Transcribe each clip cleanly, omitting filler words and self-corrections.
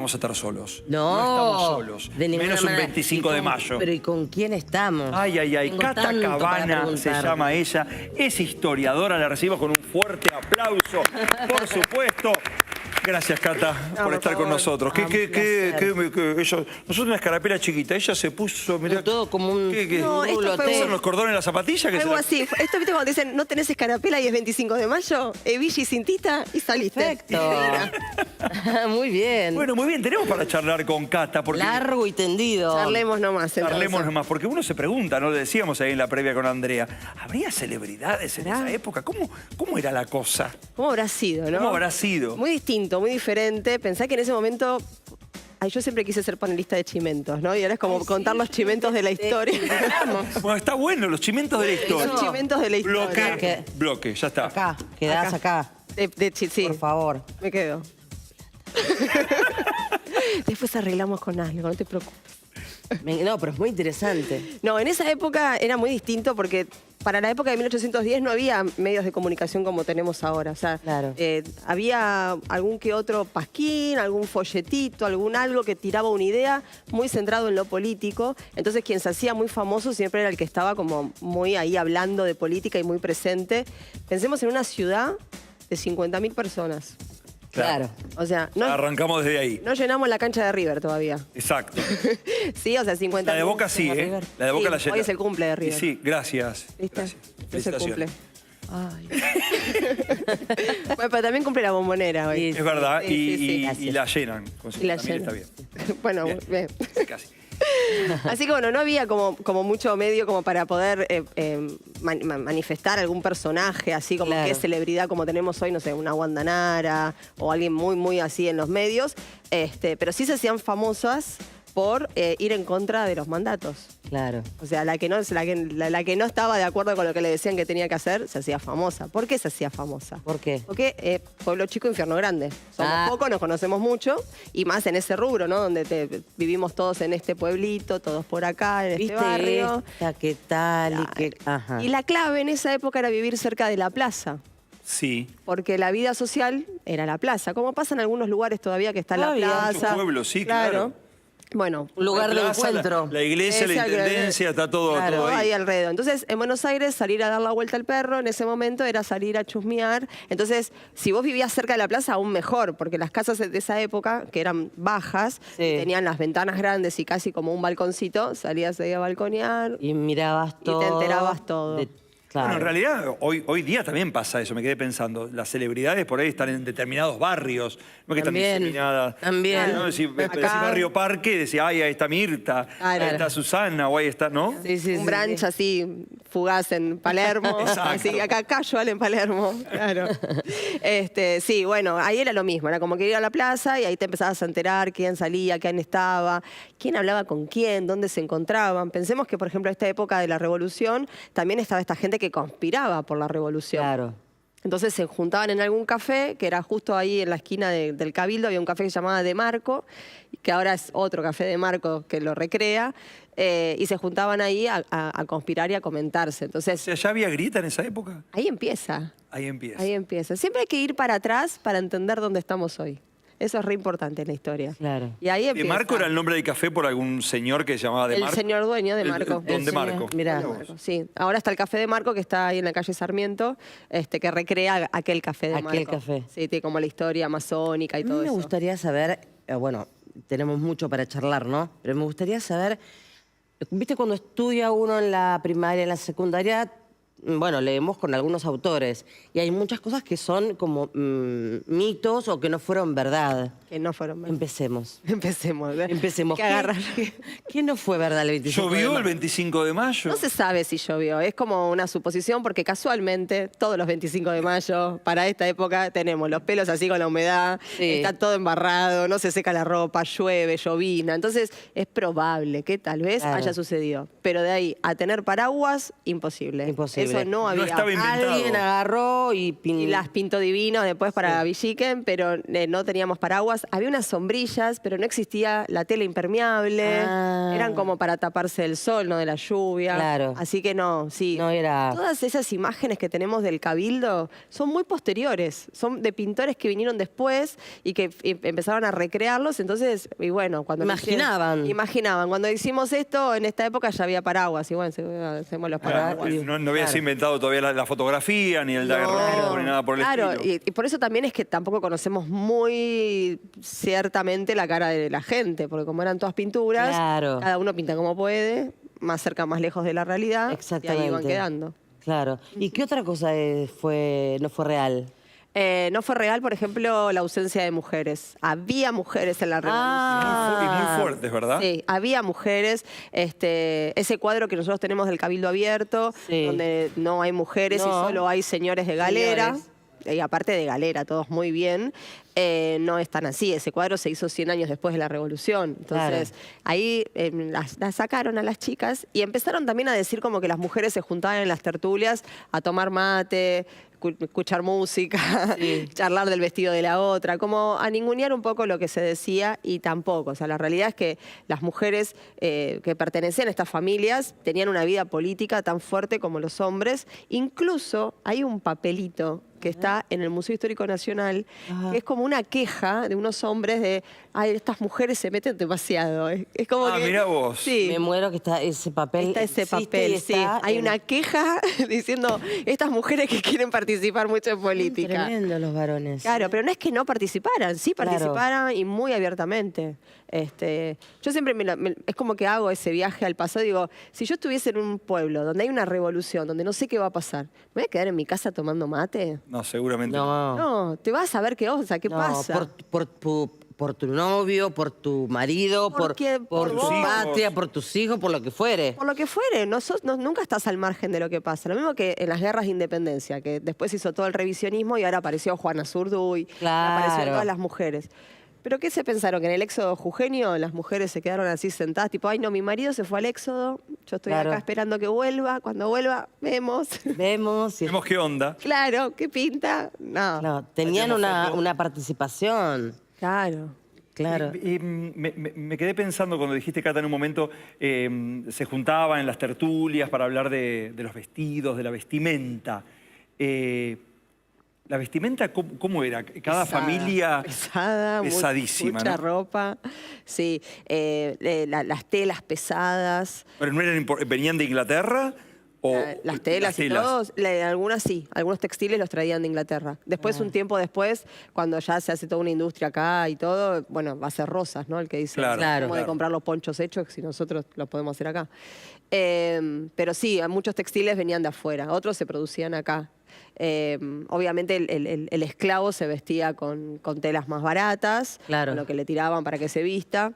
Vamos a estar solos. No, estamos solos. de ninguna Menos un manera. 25 de mayo. Pero ¿y con quién estamos? Ay, ay, ay. Tengo Cata tanto para Cabana se preguntar. llama ella. Es historiadora. La recibimos con un fuerte aplauso. Por supuesto. Gracias, Cata, por estar con nosotros. Nosotros una escarapela chiquita. Ella se puso, mirá. Todo como un No, esto rulo fue té. ¿Son los cordones en la zapatilla? Algo así. Esto, ¿viste cuando dicen no tenés escarapela y es 25 de mayo? Hebilla y cintita y saliste. Perfecto. Muy bien. Bueno, muy bien. Tenemos para charlar con Cata. Porque Largo y tendido. Charlemos nomás. entonces. Charlemos nomás, porque uno se pregunta, ¿no? Le decíamos ahí en la previa con Andrea, ¿habría celebridades en esa época? ¿Cómo era la cosa? ¿Cómo habrá sido, no? ¿Cómo habrá sido? Muy distinto, muy diferente. Pensá que en ese momento... Ay, yo siempre quise ser panelista de chimentos, ¿no? Y ahora es como contar los chimentos de la historia. Bueno, está bueno, los chimentos de la historia. Los chimentos de la historia. Bloque, bloque, ya está. Acá, quedás acá. Sí, Por favor. me quedo. Después arreglamos con algo, no te preocupes. No, pero es muy interesante. No, en esa época era muy distinto porque para la época de 1810 no había medios de comunicación como tenemos ahora. O sea, Claro. había algún que otro pasquín, algún folletito, algún algo que tiraba una idea muy centrado en lo político. Entonces quien se hacía muy famoso siempre era el que estaba como muy ahí hablando de política y muy presente. Pensemos en una ciudad de 50.000 personas. Claro. O sea, no, Arrancamos desde ahí. no llenamos la cancha de River todavía. Exacto. Sí, o sea, 50.000. La de Boca sí, ¿eh? La de Boca Sí, la llena. hoy es el cumple de River. Y sí, gracias. ¿Viste? Gracias. Es el cumple. Felicitaciones. Bueno, pero también cumple la bombonera hoy. Sí. Es verdad, Sí, y la llenan. Con Y la 50.000 llenan. está bien. Bueno, bien. Sí, casi. Así que bueno, no había como mucho medio como para poder manifestar algún personaje así como Claro. que es celebridad como tenemos hoy, no sé, una Wanda Nara o alguien muy, muy así en los medios. Pero sí se hacían famosas por ir en contra de los mandatos. Claro. O sea, la que no estaba de acuerdo con lo que le decían que tenía que hacer, se hacía famosa. ¿Por qué se hacía famosa? ¿Por qué? Porque pueblo chico, infierno grande. Somos pocos, nos conocemos mucho, y más en ese rubro, ¿no? Donde vivimos todos en este pueblito, todos por acá, en este ¿Viste barrio. esta, qué tal y qué...? Ajá. Y la clave en esa época era vivir cerca de la plaza. Sí. Porque la vida social era la plaza. Como pasa en algunos lugares todavía que está la Todavía. plaza. Muchos pueblos, sí, claro. Bueno, Un lugar de La plaza, encuentro. La iglesia, la Exacto. intendencia, está todo, Claro. todo todo ahí. ahí alrededor. Entonces, en Buenos Aires, salir a dar la vuelta al perro en ese momento era salir a chusmear. Entonces, si vos vivías cerca de la plaza, aún mejor, porque las casas de esa época, que eran bajas, Sí. tenían las ventanas grandes y casi como un balconcito, salías ahí a balconear. Y mirabas Y te todo. enterabas todo. Claro. Bueno, en realidad, hoy día también pasa eso, me quedé pensando. Las celebridades por ahí están en determinados barrios, no que están También, diseminadas. también. ¿No? Si Acá. decís Barrio Parque, decís, ay, ahí está Mirta, Claro. ahí está Susana, o ahí está, ¿no? Sí, sí, Un sí, brunch sí. así, fugaz en Palermo. Exacto. Así, acá casual en Palermo, claro. Sí, bueno, ahí era lo mismo. Era como que ir a la plaza y ahí te empezabas a enterar quién salía, quién estaba, quién hablaba con quién, dónde se encontraban. Pensemos que, por ejemplo, esta época de la Revolución, también estaba esta gente que conspiraba por la Revolución. Claro. Entonces se juntaban en algún café, que era justo ahí en la esquina del Cabildo, había un café que se llamaba De Marco, que ahora es otro café De Marco que lo recrea, y se juntaban ahí a conspirar y a comentarse. O Entonces, sea, ¿ya había grita en esa época? ahí empieza, Ahí empieza. ahí empieza. Siempre hay que ir para atrás para entender dónde estamos hoy. Eso es re importante en la historia. Claro. Y ahí ¿De empieza. Marco era el nombre del café por algún señor que se llamaba De El Marco? señor dueño de Marco. Don De El señor, Marco. mirá. De Marco, sí. Ahora está el Café de Marco, que está ahí en la calle Sarmiento, que recrea aquel café de Marco. Aquel café. Sí, tiene como la historia masónica y A mí todo me eso. gustaría saber, bueno, tenemos mucho para charlar, ¿no? Pero me gustaría saber, ¿viste cuando estudia uno en la primaria, en la secundaria? Bueno, leemos con algunos autores y hay muchas cosas que son como mitos o que no fueron verdad. Que no fueron verdad. Empecemos. Empecemos. ¿eh? Empecemos. Hay que agarrar. ¿Qué no fue verdad el 25 de ¿Llovió el mayo? 25 de mayo? No se sabe si llovió, es como una suposición porque casualmente todos los 25 de mayo para esta época tenemos los pelos así con la humedad, Sí. está todo embarrado, no se seca la ropa, llueve, llovina, entonces es probable que tal vez Claro. haya sucedido, pero de ahí a tener paraguas, imposible. Imposible. eso no No había. estaba inventado. Alguien agarró y... Y las pintó divino después para Villiquen, pero no teníamos paraguas. Había unas sombrillas, pero no existía la tela impermeable. Ah. Eran como para taparse del sol, no de la lluvia. Claro. Así que no, sí. No era... Todas esas imágenes que tenemos del Cabildo son muy posteriores. Son de pintores que vinieron después y que empezaron a recrearlos. Entonces, y bueno, cuando... Imaginaban. Cuando hicimos esto, en esta época ya había paraguas. Y bueno, hacemos los paraguas. No habías inventado todavía la fotografía, ni el daguerrotipo, ni nada por el estilo. Claro, y por eso también es que tampoco conocemos muy ciertamente la cara de la gente, porque como eran todas pinturas, Claro. cada uno pinta como puede, más cerca, más lejos de la realidad, Exactamente. y ahí van quedando. Claro. ¿Y qué otra cosa no fue real? No fue real, por ejemplo, la ausencia de mujeres. Había mujeres en la revolución. Y muy fuertes, ¿verdad? Sí, había mujeres. Ese cuadro que nosotros tenemos del Cabildo Abierto, Sí. donde no hay mujeres y No. solo hay señores de galera. Señores. Y aparte de galera, todos muy bien, no es tan así. Ese cuadro se hizo 100 años después de la Revolución. Entonces, ahí las sacaron a las chicas y empezaron también a decir como que las mujeres se juntaban en las tertulias a tomar mate, escuchar música, charlar del vestido de la otra, como a ningunear un poco lo que se decía y tampoco. O sea, la realidad es que las mujeres que pertenecían a estas familias tenían una vida política tan fuerte como los hombres. Incluso hay un papelito que está en el Museo Histórico Nacional, que es como una queja de unos hombres de, ay, estas mujeres se meten demasiado. Es como que, mirá vos. Sí. Me muero que está ese papel. Está ese existe papel, y sí. está Hay en- una queja diciendo estas mujeres que quieren participar mucho en política. Tremendo los varones. Claro, pero no es que no participaran, sí Claro. participaran y muy abiertamente. Yo siempre es como que hago ese viaje al pasado, digo, si yo estuviese en un pueblo donde hay una revolución, donde no sé qué va a pasar, ¿me voy a quedar en mi casa tomando mate? No, seguramente. No. No, te vas a ver qué onda, qué No, pasa. por tu novio, por tu marido, Porque por por tu vos. patria, por tus hijos, por lo que fuere. Por lo que fuere, nunca estás al margen de lo que pasa. Lo mismo que en las guerras de independencia, que después hizo todo el revisionismo y ahora apareció Juana Zurduy, Claro. aparecieron todas las mujeres. ¿Pero qué se pensaron? ¿Que en el éxodo jujeño las mujeres se quedaron así sentadas? Tipo, ay no, mi marido se fue al éxodo, yo estoy Claro. acá esperando que vuelva, cuando vuelva, vemos. Vemos. Vemos qué onda. Claro, ¿qué pinta? No. No, tenían Tenemos foto. una participación. Claro. Claro. Y me quedé pensando cuando dijiste, Cata, en un momento, se juntaban en las tertulias para hablar de los vestidos, de la vestimenta. ¿La vestimenta cómo era? Cada Pesada, familia pesada, pesadísima, mucha ¿no? ropa, sí, las telas pesadas. ¿Pero no venían de Inglaterra? O Las telas y todos, algunas sí, algunos textiles los traían de Inglaterra. Después, un tiempo después, cuando ya se hace toda una industria acá y todo, bueno, va a ser Rosas, ¿no? El que dice, Claro, como de comprar los ponchos hechos si nosotros los podemos hacer acá. Pero sí, muchos textiles venían de afuera, otros se producían acá. Obviamente el esclavo se vestía con telas más baratas, Claro. con lo que le tiraban para que se vista,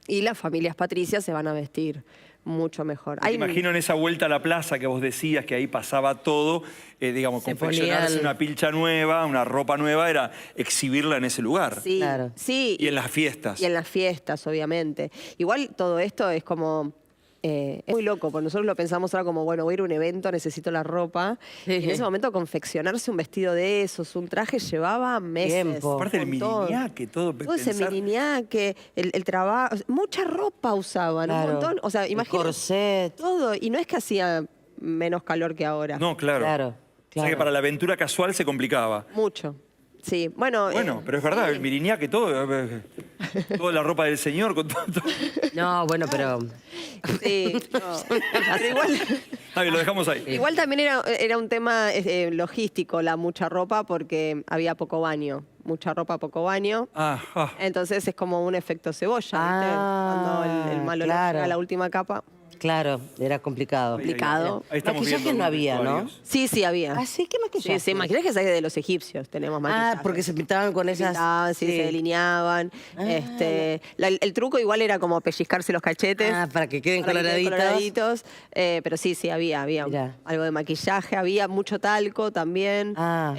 y las familias patricias se van a vestir mucho mejor. Me imagino en esa vuelta a la plaza que vos decías, que ahí pasaba todo, digamos, Se confeccionarse ponían- una pilcha nueva, una ropa nueva, era exhibirla en ese lugar. Sí, Claro. sí. Y en las fiestas. Y en las fiestas, obviamente. Igual todo esto es como... es muy loco, porque nosotros lo pensamos ahora como, bueno, voy a ir a un evento, necesito la ropa. Sí. Y en ese momento confeccionarse un vestido de esos, un traje, llevaba meses. Tiempo. Aparte del un montón. miriñaque, todo. Todo ese pensar- miriñaque, el trabajo, mucha ropa usaban, un Claro. montón. O sea, El imagínate corset. todo. Y no es que hacía menos calor que ahora. No, claro. Claro. O sea Claro. que para la aventura casual se complicaba. Mucho. Sí, bueno. Bueno, pero es verdad, el miriñaque, todo. Toda la ropa del señor, con todo. No, bueno, pero... Sí, no. Pero igual... Ah, bien, lo dejamos ahí. Igual también era un tema logístico la mucha ropa porque había poco baño. Mucha ropa, poco baño. Ah. Entonces es como un efecto cebolla, ¿viste? Cuando el malo claro. llega a la última capa. Claro, era complicado. Complicado. Ahí estamos Maquillaje viendo no algunos había, ¿no? vestuarios. Sí, sí, había. ¿Ah, sí? ¿Qué maquillaje? Sí, sí, maquillaje es de los egipcios, tenemos maquillaje. Ah, porque se pintaban con esas... Pintaban, sí, se delineaban. Ah, El truco igual era como pellizcarse los cachetes. Ah, para que queden para que queden coloraditos. pero sí, había Mirá. algo de maquillaje, había mucho talco también, Ah.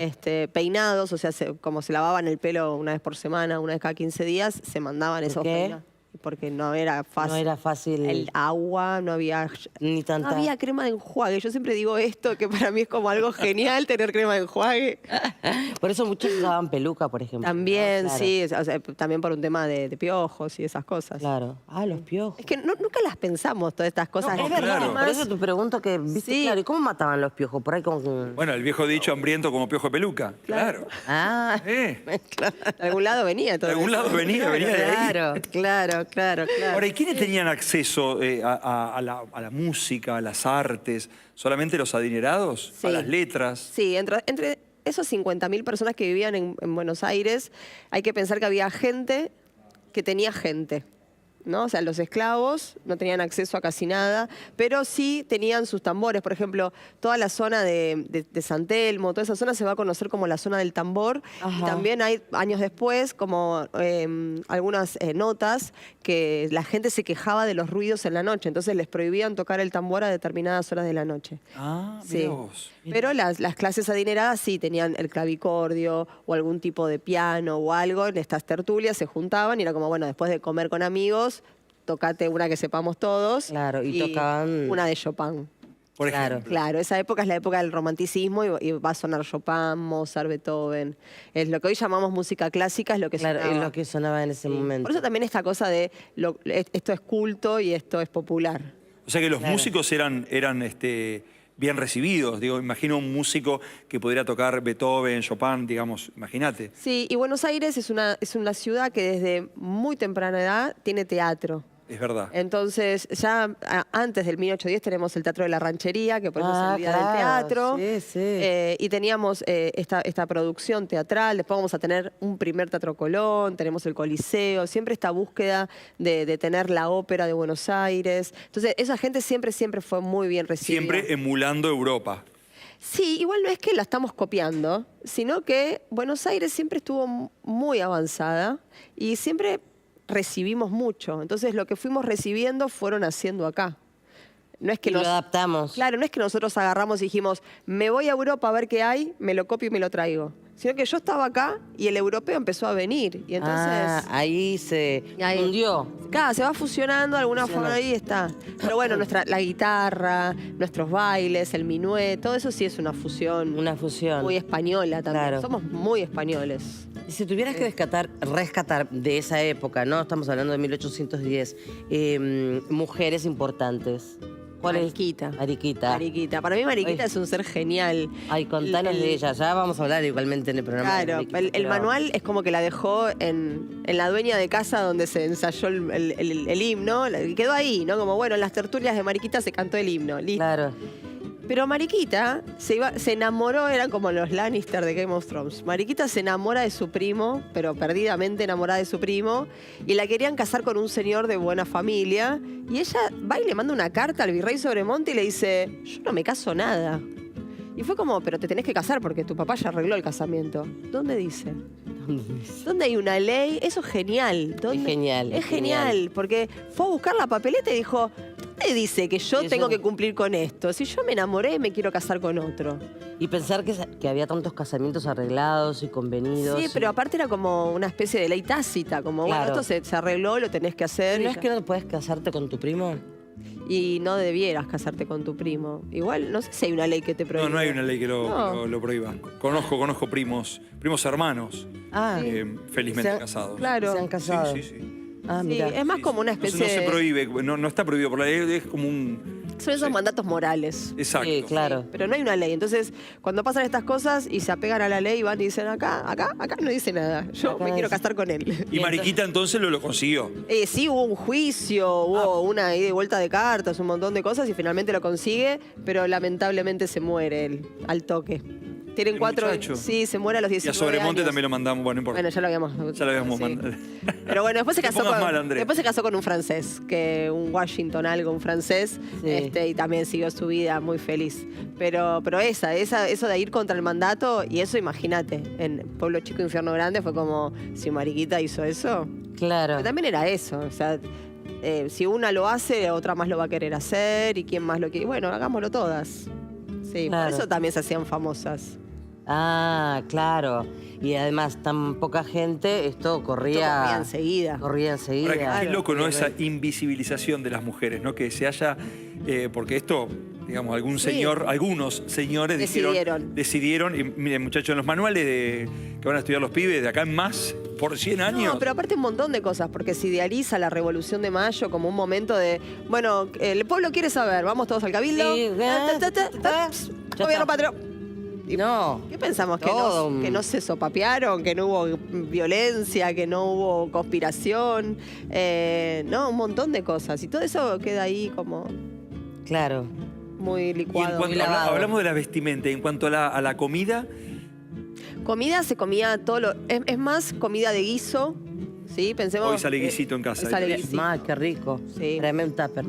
peinados, o sea, como se lavaban el pelo una vez por semana, una vez cada 15 días, se mandaban esos qué? peinados. porque no era fácil. No era fácil. El agua, no había... Ni tanta. No había crema de enjuague. Yo siempre digo esto, que para mí es como algo genial tener crema de enjuague. Por eso muchos usaban peluca, por ejemplo. También, ¿no? Claro. sí, o sea, también por un tema de piojos y esas cosas. Claro. Ah, los piojos. Es que nunca las pensamos, todas estas cosas. No, Es verdad, claro. por eso te pregunto que, ¿viste? Sí. Claro, ¿y cómo mataban los piojos? Por ahí con... Bueno, el viejo dicho hambriento como piojo de peluca. Claro. Ah, De algún lado venía todo De algún eso. lado venía de ahí. Claro. Ahora, ¿y quiénes tenían acceso a la música, a las artes? ¿Solamente los adinerados? Sí. ¿A las letras? Sí, entre esos 50.000 personas que vivían en Buenos Aires, hay que pensar que había gente que tenía gente, ¿no? O sea, los esclavos no tenían acceso a casi nada, pero sí tenían sus tambores. Por ejemplo, toda la zona de San Telmo, toda esa zona se va a conocer como la zona del tambor. Ajá. Y también hay, años después, como algunas notas que la gente se quejaba de los ruidos en la noche, entonces les prohibían tocar el tambor a determinadas horas de la noche. Ah, Sí. mirá vos. Pero las clases adineradas sí tenían el clavicordio o algún tipo de piano o algo. En estas tertulias se juntaban y era como, bueno, después de comer con amigos, tocate una que sepamos todos. Claro, y tocaban- Una de Chopin. Por Claro. ejemplo. Claro, esa época es la época del romanticismo y va a sonar Chopin, Mozart, Beethoven. Es lo que hoy llamamos música clásica, es lo que claro, sonaba. es lo que sonaba en ese Sí. momento. Por eso también esta cosa de esto es culto y esto es popular. O sea que los Claro. músicos eran bien recibidos. Digo, imagino un músico que pudiera tocar Beethoven, Chopin, digamos, imagínate. Sí, y Buenos Aires es una ciudad que desde muy temprana edad tiene teatro. Es verdad. Entonces, ya antes del 1810 tenemos el Teatro de la Ranchería, que por eso Ah, es el Día del claro, Teatro. sí. Y teníamos esta producción teatral, después vamos a tener un primer Teatro Colón, tenemos el Coliseo, siempre esta búsqueda de tener la ópera de Buenos Aires. Entonces, esa gente siempre fue muy bien recibida. Siempre emulando Europa. Sí, igual no es que la estamos copiando, sino que Buenos Aires siempre estuvo muy avanzada y siempre recibimos mucho. Entonces lo que fuimos recibiendo fueron haciendo acá. No es que Y lo adaptamos. Claro, no es que nosotros agarramos y dijimos, me voy a Europa a ver qué hay, me lo copio y me lo traigo. Sino que yo estaba acá y el europeo empezó a venir. Y entonces... Ah, ahí se ahí- hundió. Claro, se va fusionando de alguna Fusiona. forma, ahí está. Pero bueno, la guitarra, nuestros bailes, el minué, todo eso sí es una fusión. Una fusión. Muy española también. Claro. Somos muy españoles. Y si tuvieras que rescatar de esa época, ¿no? Estamos hablando de 1810, mujeres importantes. ¿Cuál es? Mariquita. Mariquita. Mariquita. Para mí Mariquita Ay. es un ser genial. Ay, contanos de ella. Ya vamos a hablar igualmente en el programa. de Claro, Mariquita, el pero- manual es como que la dejó en la dueña de casa donde se ensayó el himno. Y quedó ahí, ¿no? Como, bueno, en las tertulias de Mariquita se cantó el himno. Listo. Claro. Pero Mariquita se enamoró, eran como los Lannister de Game of Thrones. Mariquita se enamora de su primo, pero perdidamente enamorada de su primo, y la querían casar con un señor de buena familia. Y ella va y le manda una carta al virrey Sobremonte y le dice, yo no me caso nada. Y fue como, pero te tenés que casar porque tu papá ya arregló el casamiento. ¿Dónde dice? ¿Dónde hay una ley? Eso es genial. ¿Dónde? Es genial, Es es genial, genial. porque fue a buscar la papeleta y dijo, ¿dónde dice que yo Eso- tengo que cumplir con esto? Si yo me enamoré, me quiero casar con otro. Y pensar que había tantos casamientos arreglados y convenidos. Sí, pero aparte era como una especie de ley tácita, como, bueno, Claro. esto se arregló, lo tenés que hacer. ¿No y es que no puedes casarte con tu primo? y no debieras casarte con tu primo. Igual, no sé si hay una ley que te prohíbe. No hay una ley que No. lo prohíba. Conozco primos hermanos, Ah, felizmente Se han- casados. Claro. se han casado. Sí, sí, sí. Ah, Sí, mira. es más como una No, especie no se prohíbe, no está prohibido por la ley, es como un... Son esos mandatos morales. Exacto. Sí, claro. Pero no hay una ley. Entonces, cuando pasan estas cosas y se apegan a la ley, van y dicen acá no dice nada. Yo Acá me no quiero dice- casar con él. Y Mariquita entonces lo consiguió. Sí, hubo un juicio, hubo una ida y vuelta de cartas, un montón de cosas y finalmente lo consigue, pero lamentablemente se muere él al toque. Tienen El 4. muchacho. Sí, se muere a los Y 19 a Sobremonte años. también lo mandamos, bueno, no importa. Bueno, ya lo habíamos sí. mandado. Pero bueno, después se No te casó pongas con, mal, Andrés. después se casó con un francés, un Washington algo, un francés, Sí. y también siguió su vida muy feliz. Pero eso de ir contra el mandato, y eso imagínate, en Pueblo Chico, Infierno Grande, fue como, si Mariquita hizo eso. Claro. Pero también era eso, o sea, si una lo hace, otra más lo va a querer hacer, y quién más lo quiere. Bueno, hagámoslo todas. Sí, Claro. por eso también se hacían famosas. Ah, claro. Y además, tan poca gente, esto corría... Corría enseguida. Corría enseguida. Ahora, qué loco, ¿no? Esa invisibilización de las mujeres, ¿no? Que se haya... porque esto, digamos, algunos señores decidieron, y miren, muchachos, en los manuales que van a estudiar los pibes de acá en más, por 100 años... No, pero aparte un montón de cosas, porque se idealiza la Revolución de Mayo como un momento de, bueno, el pueblo quiere saber, vamos todos al cabildo, Sí, gobierno patrio. Y no. ¿Qué pensamos? Todo Que no se sopapearon, que no hubo violencia, que no hubo conspiración, no, un montón de cosas. Y todo eso queda ahí como Claro. muy Y en licuado. cuanto hablamos de la vestimenta, en cuanto a la comida, Comida se comía todo lo... Es más comida de guiso, ¿sí? Pensemos... hoy sale guisito en casa. hoy sale guisito. Qué rico. Sí. Tráeme un tupper.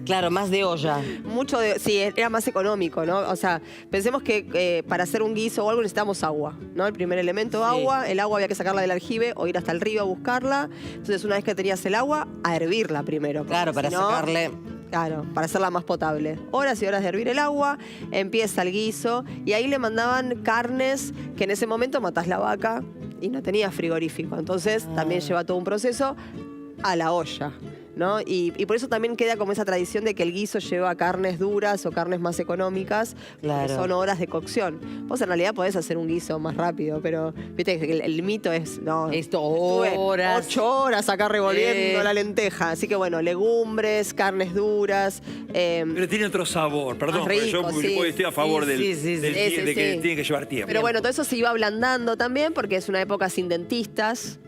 Claro, más de olla. Mucho de... Sí, era más económico, ¿no? O sea, pensemos que para hacer un guiso o algo necesitamos agua, ¿no? El primer elemento, Sí. agua. El agua había que sacarla del aljibe o ir hasta el río a buscarla. Entonces, una vez que tenías el agua, a hervirla primero. porque Claro, para si no- sacarle... Claro, para hacerla más potable. Horas y horas de hervir el agua, empieza el guiso y ahí le mandaban carnes que en ese momento matás la vaca y no tenía frigorífico. Entonces también lleva todo un proceso a la olla, ¿no? Y por eso también queda como esa tradición de que el guiso lleva carnes duras o carnes más económicas, porque Claro. son horas de cocción. Vos en realidad podés hacer un guiso más rápido, pero viste que el mito es, no, Esto, estuve horas. 8 horas acá revolviendo Sí. la lenteja. Así que bueno, legumbres, carnes duras. Pero tiene otro sabor, perdón, Más porque rico, yo sí. estoy a favor Sí, del, sí, sí, del sí. tie- Sí, de que sí. tiene que llevar tiempo. Pero bueno, todo eso se iba ablandando también porque es una época sin dentistas.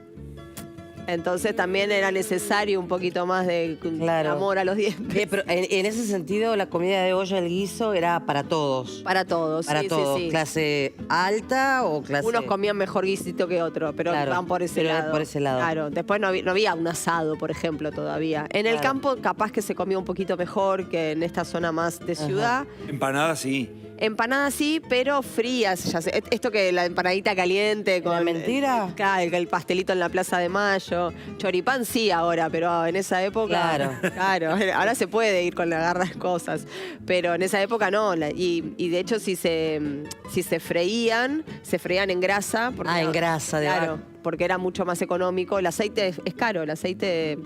Entonces también era necesario un poquito más de Claro. amor a los dientes. Pero en ese sentido, la comida de olla, el guiso, era para todos. Para todos, Para sí, todos. sí, sí. ¿Clase alta o clase...? Unos comían mejor guisito que otros, pero Claro, van por ese pero lado. por ese lado. Claro, después no había un asado, por ejemplo, todavía. En el Claro. campo capaz que se comía un poquito mejor que en esta zona más de ciudad. Empanadas, sí. Empanadas sí, pero frías. Ya sé, esto que la empanadita caliente con... ¿Era mentira? Claro, el pastelito en la Plaza de Mayo. Choripán sí ahora, pero en esa época... Claro. Claro, ahora se puede ir con la garra de cosas. Pero en esa época no. Y de hecho si se freían, se freían en grasa. Porque Ah, en grasa, de Claro, vaca. porque era mucho más económico. El aceite es caro, el aceite...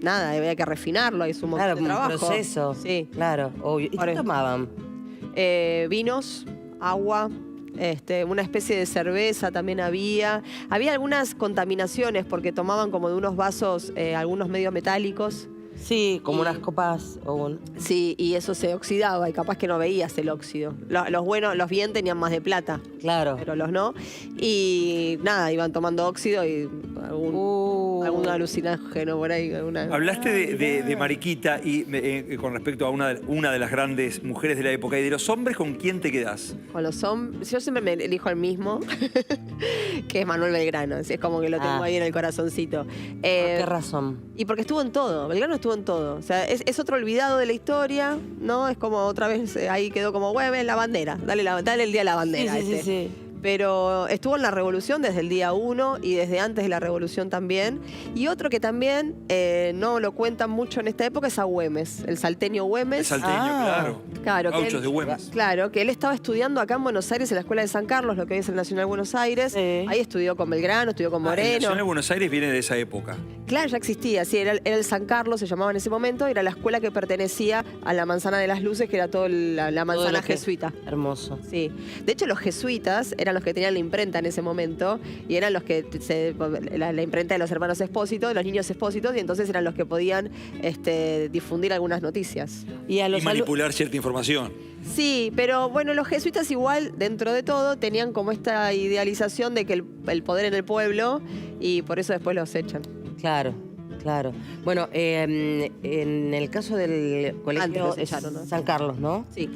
nada, había que refinarlo, es un montón Claro, de un trabajo. proceso. Sí. Claro, obvio. ¿Y Por qué eso. tomaban? Vinos, agua, una especie de cerveza también había. Había algunas contaminaciones porque tomaban como de unos vasos, algunos medio metálicos. Sí, como Y- unas copas o un... Sí, y eso se oxidaba y capaz que no veías el óxido. Los buenos, los bien tenían más de plata, Claro. pero los no. Y nada, iban tomando óxido y algún alucinógeno por ahí. Hablaste de Mariquita y con respecto a una de las grandes mujeres de la época. ¿Y de los hombres con quién te quedás? Con los hombres, yo siempre me elijo el mismo, que es Manuel Belgrano. Es como que lo tengo Ah. ahí en el corazoncito. ¿Por qué razón? Y porque estuvo en todo, Belgrano estuvo en todo. O sea, es otro olvidado de la historia, ¿no? Es como otra vez ahí quedó como, bueno, la bandera, dale el día a la bandera. Sí, sí, este. sí. Pero estuvo en la Revolución desde el día 1 y desde antes de la Revolución también. Y otro que también no lo cuentan mucho en esta época es a Güemes, el salteño Güemes. El salteño, Ah. Claro, que Gauchos él- de Güemes. Claro, que él estaba estudiando acá en Buenos Aires, en la Escuela de San Carlos, lo que hoy es el Nacional Buenos Aires. Sí. Ahí estudió con Belgrano, estudió con El Moreno. Nacional de Buenos Aires viene de esa época. Claro, ya existía, sí, era el San Carlos, se llamaba en ese momento, era la escuela que pertenecía a la Manzana de las Luces, que era toda la Todo manzana lo que- jesuita. Hermoso. Sí. De hecho, los jesuitas eran los que tenían la imprenta en ese momento y eran los que la imprenta de los hermanos Espósito, de los niños Espósitos, y entonces eran los que podían difundir algunas noticias. Y a Y los manipular cierta información. Sí, pero bueno, los jesuitas igual, dentro de todo, tenían como esta idealización de que el poder en el pueblo y por eso después los echan. Claro, claro. Bueno, en el caso del Antes colegio los echaron, ¿no? San Carlos, ¿no? Sí,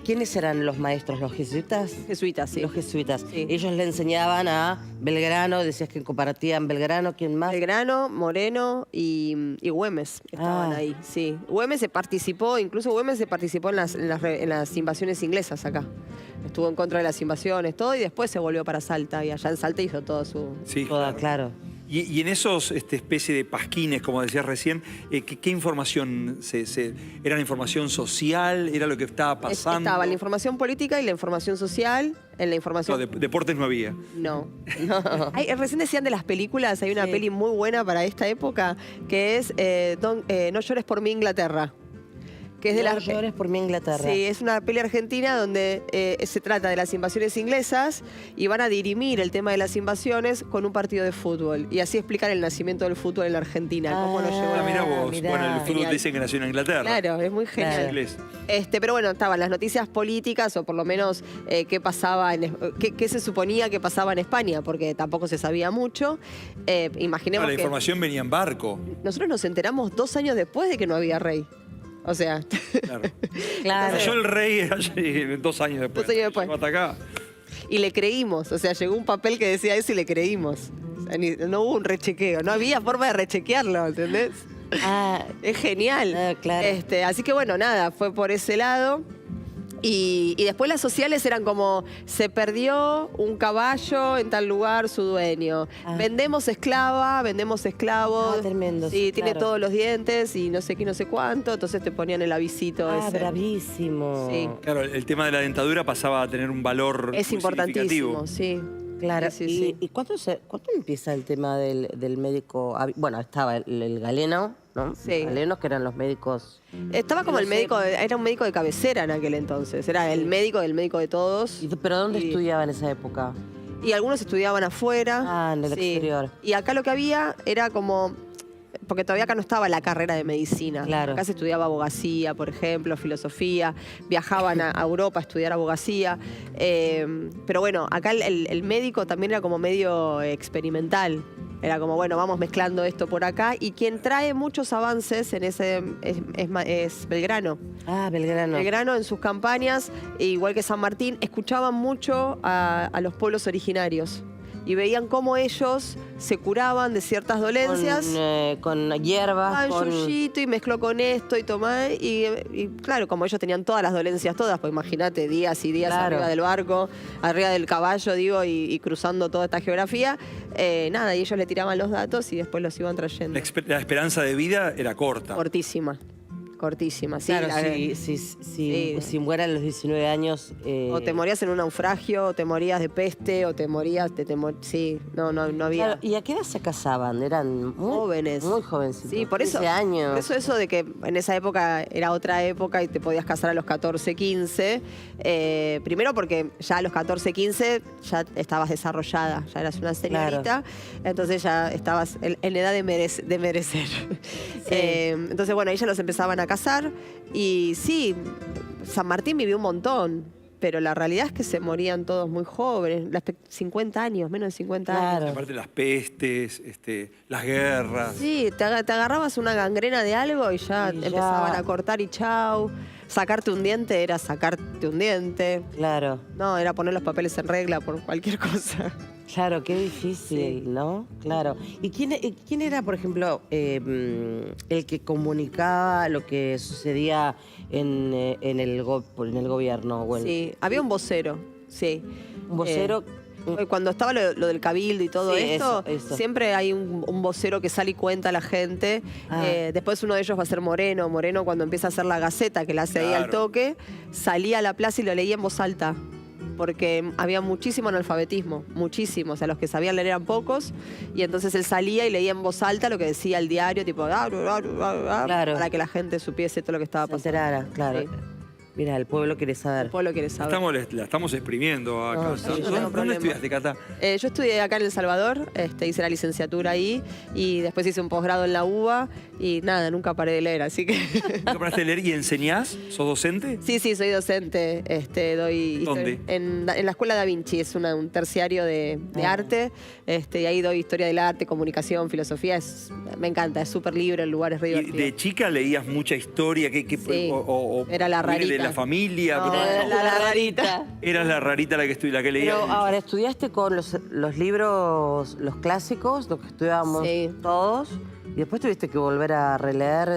¿Quiénes eran los maestros? ¿Los jesuitas? jesuitas, sí. Los jesuitas. Sí. Ellos le enseñaban a Belgrano, decías que compartían Belgrano, ¿quién más? Belgrano, Moreno y Güemes estaban Ah. ahí, sí. Güemes se participó, incluso Güemes se participó en las invasiones inglesas acá. Estuvo en contra de las invasiones, todo, y después se volvió para Salta, y allá en Salta hizo todo su... Sí, Toda, claro. claro. Y en esos especie de pasquines, como decías recién, ¿qué información era la información social? ¿Era lo que estaba pasando? Estaba la información política y la información social. En la información... No, deportes no había. No. Recién decían de las películas, hay una peli muy buena para esta época, que es No llores por mí, Inglaterra. Que es de No llores por mí, Inglaterra. Sí, es una peli argentina donde se trata de las invasiones inglesas y van a dirimir el tema de las invasiones con un partido de fútbol. Y así explicar el nacimiento del fútbol en la Argentina. Cómo lo llevó. Mirá vos. Mirá. Bueno, el fútbol Genial. dicen que nació en Inglaterra. Claro, es muy genial. Es inglés. Pero bueno, estaban las noticias políticas o por lo menos qué pasaba, qué se suponía que pasaba en España, porque tampoco se sabía mucho. Imaginemos La que información venía en barco. nosotros nos enteramos 2 años después de que no había rey. O sea, Claro. Claro. Cayó el rey 2 años después. 2 años después. Llegó hasta acá. y le creímos. O sea, llegó un papel que decía eso y le creímos. O sea, no hubo un rechequeo, no había forma de rechequearlo, ¿entendés? Ah, Es genial. claro. Así que bueno, nada, fue por ese lado. Y después las sociales eran como, se perdió un caballo en tal lugar, su dueño. Ah. Vendemos esclava, vendemos esclavos. Ah, tremendo, Sí, sí, tiene claro. todos los dientes y no sé qué, no sé cuánto. Entonces te ponían el avisito ah, ese. bravísimo. Sí. Claro, el tema de la dentadura pasaba a tener un valor Es muy importantísimo, significativo. sí. Claro. Sí, sí, sí. ¿Y cuándo empieza el tema del médico? Bueno, estaba el galeno, ¿no? Sí. Los galenos, que eran los médicos. Estaba como No el sé. médico, era un médico de cabecera en aquel entonces. Era el médico del médico de todos. ¿Pero dónde Y- estudiaba en esa época? Y algunos estudiaban afuera. Ah, en el exterior. Y acá lo que había era como... Porque todavía acá no estaba la carrera de medicina. Claro. Acá se estudiaba abogacía, por ejemplo, filosofía. Viajaban a Europa a estudiar abogacía. Pero bueno, acá el médico también era como medio experimental. Era como, bueno, vamos mezclando esto por acá. Y quien trae muchos avances en ese es Belgrano. Ah, Belgrano. Belgrano en sus campañas, igual que San Martín, escuchaban mucho a los pueblos originarios y veían cómo ellos se curaban de ciertas dolencias. Con hierbas, Ah, con... yuyito y mezcló con esto y tomá. Y claro, como ellos tenían todas las dolencias todas, pues imagínate, días y días Claro. arriba del barco, arriba del caballo, digo, y cruzando toda esta geografía. Nada, y ellos le tiraban los datos y después los iban trayendo. La esperanza de vida era corta. Cortísima. Cortísima, sí. Claro, la- si muera a los 19 años... O te morías en un naufragio, o te morías de peste, o te morías, sí, no había. Claro, ¿y a qué edad se casaban? Eran muy Jóvenes. Muy jovencitos. Sí, por eso, 15 años. por eso de que en esa época era otra época y te podías casar a los 14, 15. Primero porque ya a los 14, 15 ya estabas desarrollada, ya eras una señorita, entonces ya estabas en edad de merecer. Entonces, bueno, ahí ya los empezaban a casar y sí, San Martín vivió un montón. Pero la realidad es que se morían todos muy jóvenes, 50 años, menos de 50 años. Claro. Aparte las pestes, las guerras. Sí, te agarrabas una gangrena de algo y ya Y ya. empezaban a cortar y chau. Sacarte un diente era sacarte un diente. Claro, No, era poner los papeles en regla por cualquier cosa. claro, qué difícil, ¿no? Claro. ¿Y quién era, por ejemplo, el que comunicaba lo que sucedía en el gobierno? O Sí, había un vocero, sí. Un vocero. Cuando estaba lo del cabildo y todo Sí, esto, eso. siempre hay un vocero que sale y cuenta a la gente. Ah. Después uno de ellos va a ser Moreno. Moreno, cuando empieza a hacer la Gaceta, que la hace ahí al Claro. toque, salía a la plaza y lo leía en voz alta. Porque había muchísimo analfabetismo, muchísimo. O sea, los que sabían leer eran pocos. Y entonces él salía y leía en voz alta lo que decía el diario, tipo, Claro. para que la gente supiese todo lo que estaba se pasando. enterara, claro. Sí. Mira, el pueblo quiere El saber. pueblo quiere saber. La estamos exprimiendo acá. No, sí, yo no tengo ¿Dónde problema. estudiaste, Cata? Yo estudié acá en El Salvador, hice la licenciatura ahí y después hice un posgrado en la UBA y nada, nunca paré de leer, así que... ¿Nunca paraste de leer y enseñás? ¿Sos docente? Sí, soy docente, doy... ¿Dónde? En la Escuela Da Vinci, es un terciario de arte, y ahí doy historia del arte, comunicación, filosofía, me encanta, es súper libre, el lugar es re ¿Y divertido. de chica leías mucha historia? Sí. O Era la viene de rarita. la familia? No, la rarita. Eras la rarita la que leía. Pero ahora, ¿estudiaste con los libros, los clásicos, los que estudiábamos Sí. todos? Y después tuviste que volver a releer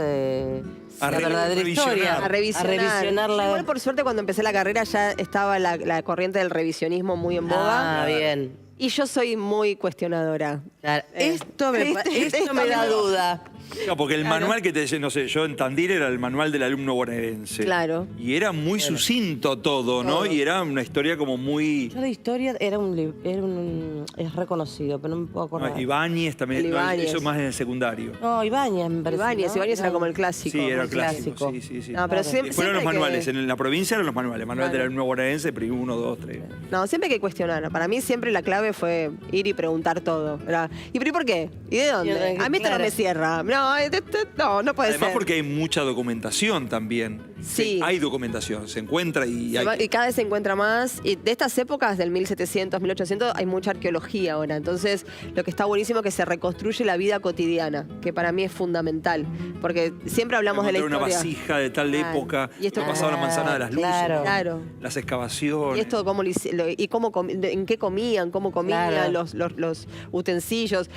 A la verdadera revisionar. historia. A revisionar. A revisionar la... Igual, por suerte, cuando empecé la carrera ya estaba la corriente del revisionismo muy en boga. Ah, bien. Y yo soy muy cuestionadora. Claro, esto me da duda. Claro, porque el manual que te decía, no sé, yo en Tandil era el manual del alumno bonaerense. Claro. Y era muy sucinto todo, ¿no? Y era una historia como muy... Yo de historia es reconocido, pero no me puedo acordar. Ibáñez también, El no, Ibáñez. eso más en el secundario. No, Ibáñez me parece. Ibáñez era como el clásico. Sí, era el el clásico. clásico. Sí. No, pero siempre, Fueron los siempre manuales, que- en la provincia eran los manuales. Manual del alumno bonaerense, pero 1, 2, 3. No, siempre hay que cuestionar. Para mí siempre la clave fue ir y preguntar todo. ¿Verdad? ¿Y por qué? ¿Y de dónde? A mí esto no Claro. me cierra. No puede Además ser. porque hay mucha documentación también. Sí. Hay documentación, se encuentra y Se hay... va- y cada vez se encuentra más. Y de estas épocas, del 1700, 1800, hay mucha arqueología ahora. Entonces, lo que está buenísimo es que se reconstruye la vida cotidiana, que para mí es fundamental. Porque siempre hablamos de la Encontrar historia. una vasija de tal Claro. época, Y esto- ha pasado la manzana de las luces, Claro. Claro. las excavaciones. Y esto, cómo en qué comían, cómo comían, Claro. los utensilios.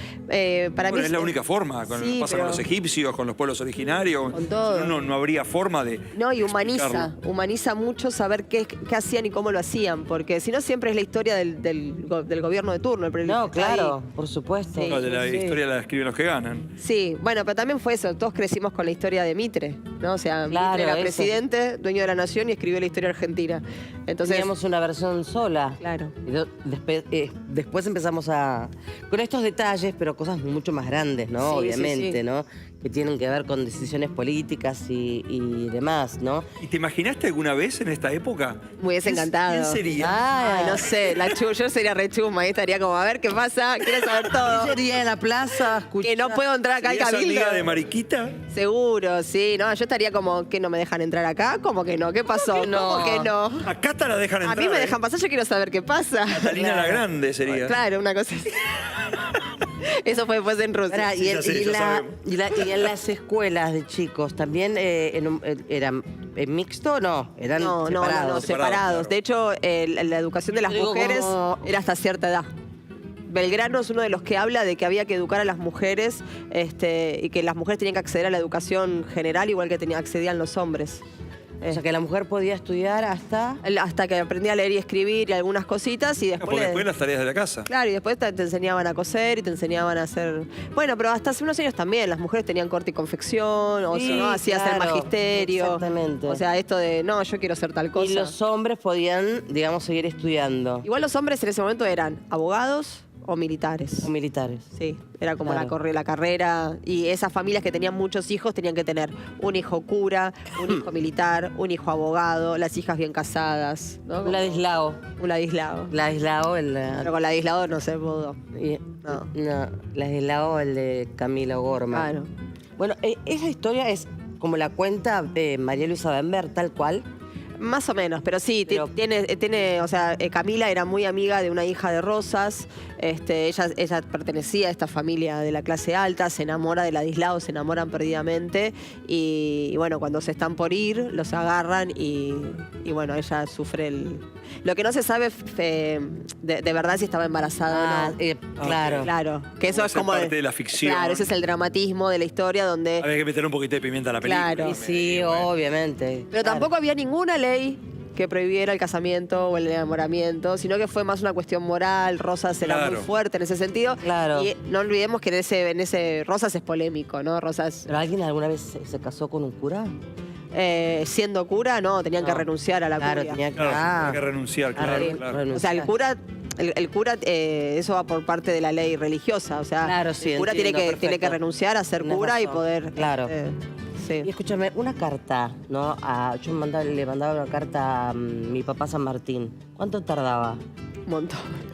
Para Bueno, mí es la única forma, Sí, pasa pero- con los egipcios, con los pueblos originarios. Con todo. Si no habría forma de No, y explicarlo. humaniza mucho saber qué hacían y cómo lo hacían, porque si no siempre es la historia del gobierno de turno. No, claro, Ahí. por supuesto. Sí. No, de la Sí. historia la escriben los que ganan. Sí, bueno, pero también fue eso, todos crecimos con la historia de Mitre, ¿no? O sea, Claro, Mitre era eso. presidente, dueño de la nación y escribió la historia argentina. Entonces, Teníamos una versión sola. Claro. Y después empezamos con estos detalles, pero cosas mucho más grandes, ¿no? Sí, Obviamente, sí. ¿no? Que tienen que ver con decisiones políticas y demás, ¿no? ¿Y te imaginaste alguna vez en esta época? Me hubiese encantado. ¿Quién sería? Ay, no sé, yo sería rechuma, ahí estaría como, a ver qué pasa, quiero saber todo. Sería en la plaza, Que no puedo entrar acá al ¿Serías cabildo. amiga de Mariquita? Seguro, sí, no, yo estaría como, ¿que no me dejan entrar acá? ¿Cómo que no? ¿Qué pasó? que no? ¿Cómo que no? A Cata la dejan A entrar. mí me ¿eh? dejan pasar, yo quiero saber qué pasa. Catalina la Grande sería. Claro, una cosa así. Eso fue después en Rusia. Pará, Sí, ya sé, ya sabemos. y en las escuelas de chicos, ¿también eran mixto o no? Eran No, separados. separados. claro. De hecho, la educación de las Digo, mujeres como- era hasta cierta edad. Belgrano es uno de los que habla de que había que educar a las mujeres y que las mujeres tenían que acceder a la educación general igual que accedían los hombres. O sea, que la mujer podía estudiar hasta... Hasta que aprendía a leer y escribir y algunas cositas y después... Porque después las tareas de la casa. Claro, y después te enseñaban a coser y te enseñaban a hacer... Bueno, pero hasta hace unos años también, las mujeres tenían corte y confección, o Sí, si no, hacías el claro, magisterio. exactamente. O sea, esto de, no, yo quiero hacer tal cosa. Y los hombres podían, digamos, seguir estudiando. Igual los hombres en ese momento eran abogados o militares. O militares. Sí, era como Claro. la carrera. Y esas familias que tenían muchos hijos tenían que tener un hijo cura, un hijo militar, un hijo abogado, las hijas bien casadas. ¿no? Ladislao. Un Ladislao. Ladislao, Pero con Ladislao no se pudo. No. Ladislao, el de Camilo Gorman. Claro. Bueno, esa historia es como la cuenta María Luisa Bember, tal cual. Más o menos, pero sí, Pero- tiene, o sea, Camila era muy amiga de una hija de Rosas, ella pertenecía a esta familia de la clase alta, se enamora de Ladislao, se enamoran perdidamente y bueno, cuando se están por ir, los agarran y bueno, ella sufre Lo que no se sabe de verdad si estaba embarazada o no. Claro. Claro, que eso Puede es ser como... parte de la ficción. Claro, ese es el dramatismo de la historia donde... Había que meter un poquito de pimienta a la película. Claro. Y sí, obviamente. Pero claro. tampoco había ninguna ley que prohibiera el casamiento o el enamoramiento, sino que fue más una cuestión moral. Rosas era Claro. muy fuerte en ese sentido. Claro. Y no olvidemos que en ese Rosas es polémico, ¿no? Rosas, ¿Pero alguien alguna vez se casó con un cura? siendo cura, no, tenían que No. renunciar a la Claro, curia. tenía que... Claro, tenía que renunciar, claro, re- claro. O sea, el renunciar. cura, eso va por parte de la ley religiosa. O sea, Claro, sí, el cura entiendo, tiene que perfecto. renunciar a ser Tenés cura y razón. poder... Claro. sí. Y escúchame, una carta, ¿no? Yo le mandaba una carta a mi papá San Martín. ¿Cuánto tardaba? Un montón.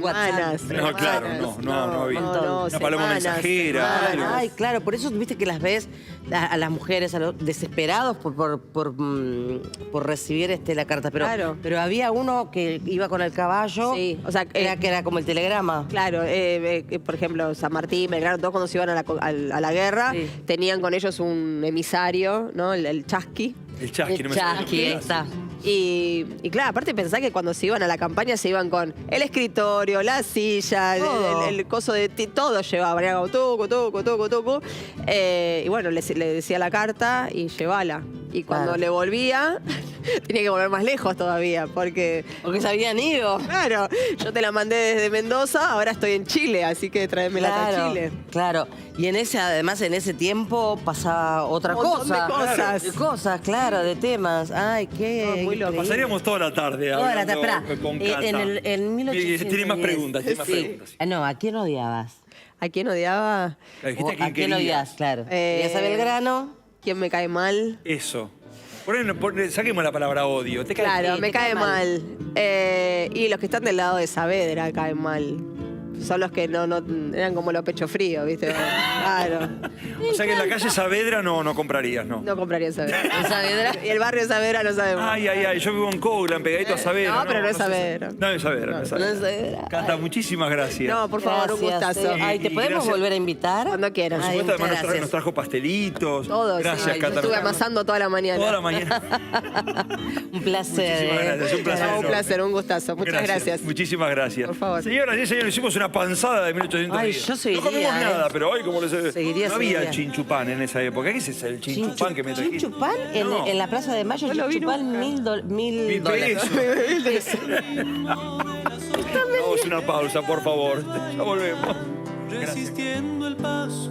WhatsApp. Semanas. No, claro, no había. Una paloma mensajera, semanas. Ay, claro, por eso viste que las ves a las mujeres a los desesperados por recibir la carta. Pero, Claro. pero había uno que iba con el caballo, Sí, o sea, que era como el telegrama. Claro, por ejemplo, San Martín, Belgrano, todos cuando se iban a la guerra, Sí. tenían con ellos un emisario, ¿no? El chasqui. El chasqui, no me Chasqui, ahí sale. está. Y claro, aparte pensá que cuando se iban a la campaña se iban con el escritorio, la silla, Todo. el coso de todo llevaban, era como tucu. Y bueno, le decía la carta y llévala. Y cuando Claro. le volvía, tenía que volver más lejos todavía, porque... Porque se habían ido. Claro, yo te la mandé desde Mendoza, ahora estoy en Chile, así que tráemela a Chile. Claro. Y además en ese tiempo pasaba otra Un montón cosa. de cosas. Claro. De cosas, claro, de temas. Ay, qué. No, muy loco. increíble. Pasaríamos toda la tarde Toda la hablando tarde. Esperá, con Cata. en 1810. Tiene más preguntas, tiene más Sí. preguntas. No, ¿a quién odiabas? ¿A quién odiaba? Dijiste ¿A quién querías. odias? Claro. ¿Querías a Belgrano? ¿Quién me cae mal? Eso. Saquemos la palabra odio. ¿Te cae? Claro, sí, me te cae cae mal. Y los que están del lado de Saavedra caen mal. Son los que no eran como los pechos fríos, ¿viste? Claro. O sea que en la calle Saavedra no comprarías, ¿no? No compraría Saavedra. ¿En Saavedra? Y el barrio Saavedra no sabemos. Ay, yo vivo en Coglan, pegadito a Saavedra. No, pero no es sé. Saavedra. No es Saavedra, no es No es Saavedra. Saavedra. Cata, muchísimas gracias. No, por favor, un Gracias, gustazo. Ay, ¿te Y podemos gracias. volver a invitar? Cuando quieras. Por Ay, supuesto, además muchas nos gracias. trajo pastelitos. Todo, Gracias, sí. Cata. Estuve amasando toda la mañana. Toda la mañana. Un placer. Muchísimas gracias, un placer. No, un enorme. placer, un gustazo. Muchas gracias. Muchísimas gracias. Por favor. Señoras y señores, hicimos una panzada de 1810. Ay, yo seguiría, no comimos nada, pero hoy como les Seguiría, no había seguiría. chinchupán en esa época. ¿Qué es ese el chinchupán que me trajiste? ¿Chinchupán? No. En la Plaza de Mayo, No lo vi chinchupán, nunca. $1000. pesos. Vamos a una pausa, por favor. Ya volvemos. Gracias. Resistiendo el paso.